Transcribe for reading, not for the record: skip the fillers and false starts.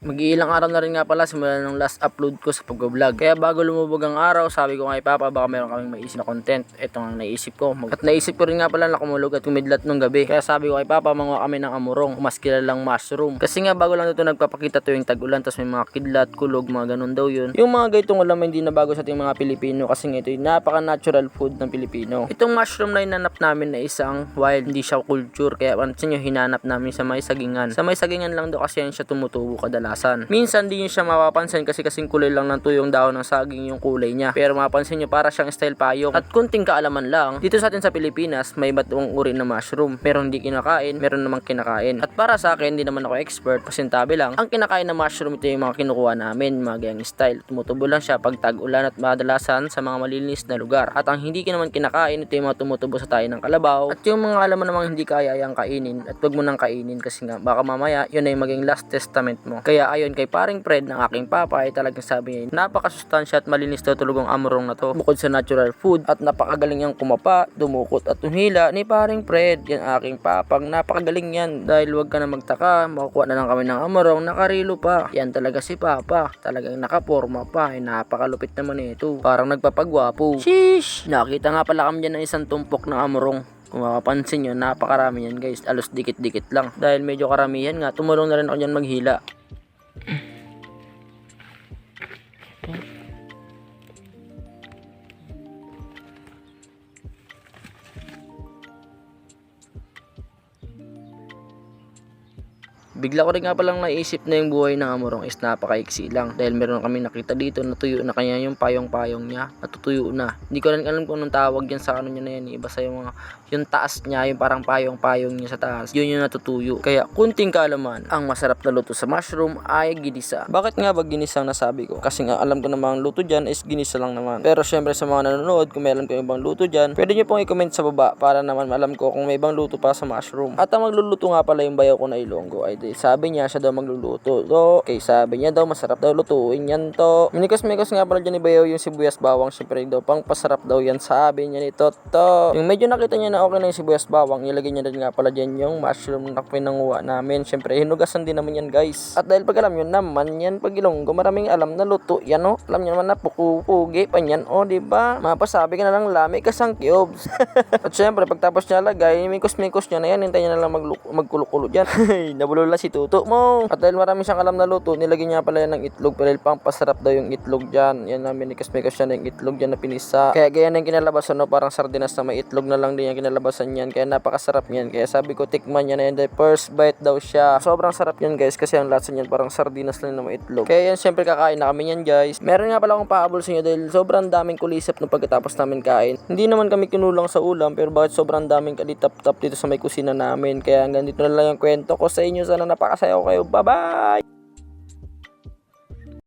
Mag-iilang araw na rin nga pala simula ng last upload ko sa pag-vlog. Kaya bago lumubog ang araw, sabi ko kay Papa baka meron kaming maisip na content. Ito ang naisip ko. At naisip ko rin nga pala na kumulog at kumidlat nung gabi. Kaya sabi ko kay Papa manguha kami ng amurong, mas kilalang mushroom. Kasi nga bago lang ito nagpapakita tuwing tag-ulan, tapos may mga kidlat, kulog, mga ganun daw yun. Yung mga gaytong ulam hindi na bago sa ating mga Pilipino kasi nga ito yung napaka-natural food ng Pilipino. Itong mushroom na hinanap namin na isang wild, hindi siya culture. Kaya pansin nyo, hinanap namin sa may sagingan. Sa may sagingan lang daw kasi yan siya tumutubo kadalasan. Minsan di nyo siya mapapansin kasi kasing kulay lang ng tuyong dahon ng saging yung kulay niya. Pero mapapansin nyo para siyang style payong. At kunting kaalaman lang, dito sa atin sa Pilipinas may iba't ibang uri ng mushroom. Meron hindi kinakain, meron namang kinakain. At para sa akin, hindi naman ako expert, pasintabi lang. Ang kinakain na mushroom ito yung mga kinukuha namin, mga gayang style. Tumutubo lang siya pag tag-ulan at madalasan sa mga malilinis na lugar. At ang hindi naman kinakain, ito yung mga tumutubo sa tayo ng kalabaw. At yung mga alam mo namang hindi kaya yang kainin at wag mo nang kainin kasi nga baka mamaya yun ay maging last testament mo. Kaya ayon kay paring Fred ng aking papa ay talagang sabi niya napakasustansya at malinis daw tulog ang amurong na to. Bukod sa natural food at napakagaling niyang kumapa, dumukot at tumhila ni paring Fred. Yan aking papang napakagaling yan dahil wag ka na magtaka, makukuha na lang kami ng amurong nakarilo pa. Yan talaga si papa, talagang nakaporma pa, ay napakalupit naman ito. Parang nagpapagwapo. Sheesh! Nakita nga pala kami dyan ng isang tumpok ng amurong. Kung mapapansin nyo, napakarami yan guys. Alos dikit-dikit lang. Dahil medyo karamihan nga, tumulong na rin ako dyan maghila. Bigla ko rin nga palang naisip na yung buhay ng amurong is napakaiksi lang. Dahil meron kami nakita dito na tuyo na kanya yung payong-payong niya. Natutuyo na. Hindi ko rin alam kung anong tawag yan sa ano niya na yan. Basta yung mga, yung taas niya, yung parang payong-payong niya sa taas. Yun yung natutuyo. Kaya kunting kaalaman, ang masarap na luto sa mushroom ay ginisa. Bakit nga ba ginisang nasabi ko? Kasi nga alam ko namang luto dyan is ginisa lang naman. Pero syempre sa mga nanonood, kung meron kayong ibang luto dyan, pwede nyo pong i-comment sa baba para naman alam ko kung may ibang luto pa sa mushroom. At ang magluluto nga pala yung bayaw ko na Ilonggo ay sabi niya siya daw magluluto. So, okay, sabi niya daw masarap daw lutuin yan to. Minikos-mikos nga pala dyan ni bayaw yung sibuyas bawang. Syempre daw pang pasarap daw yan sabi niya ni Toto. Yung medyo nakita niya na okay na yung sibuyas bawang, ilagay niya din nga pala dyan yung mushroom na pinanguha namin. Syempre hinugasan din naman yan guys. At dahil pag alam nyo naman yan pag Ilonggo, maraming alam na luto yan o. Alam nyo naman na pugi pa yan o, diba? Mapasabi ka na lang lami kasang cubes. At syempre pagtapos niya lagay, mikos-mikos niya na yan, hintay niya na lang magkulo-kulo dyan. Nabulol na si Tuto mo. At dahil marami siyang alam na luto, nilagay niya pala yan ng itlog. Pero pang pasarap daw yung itlog dyan. Yan na, minikas-mikas siya ng itlog dyan na pinisa. Kaya ganyan yung kinalabasan, no? Parang sardinas na may itlog na lang din yung kinalabasan yan. Kaya napakasarap yan. Kaya sabi ko, tikman niya na yan. Dahil first bite daw siya. Sobrang sarap yan guys. Kasi ang lasa niyan parang sardinas lang na may itlog. Kaya yan, syempre kakain na kami yan guys. Meron nga pala akong paabol sa inyo dahil sobrang daming kulisap nung pagkatapos namin kain. Hindi naman kami kinulang sa ulam. Pero bakit sobrang daming kalitap-tap dito sa may kusina namin. Kaya hanggang dito na lang yung kwento ko sa inyo. Sana napakasaya ko kayo. Bye-bye!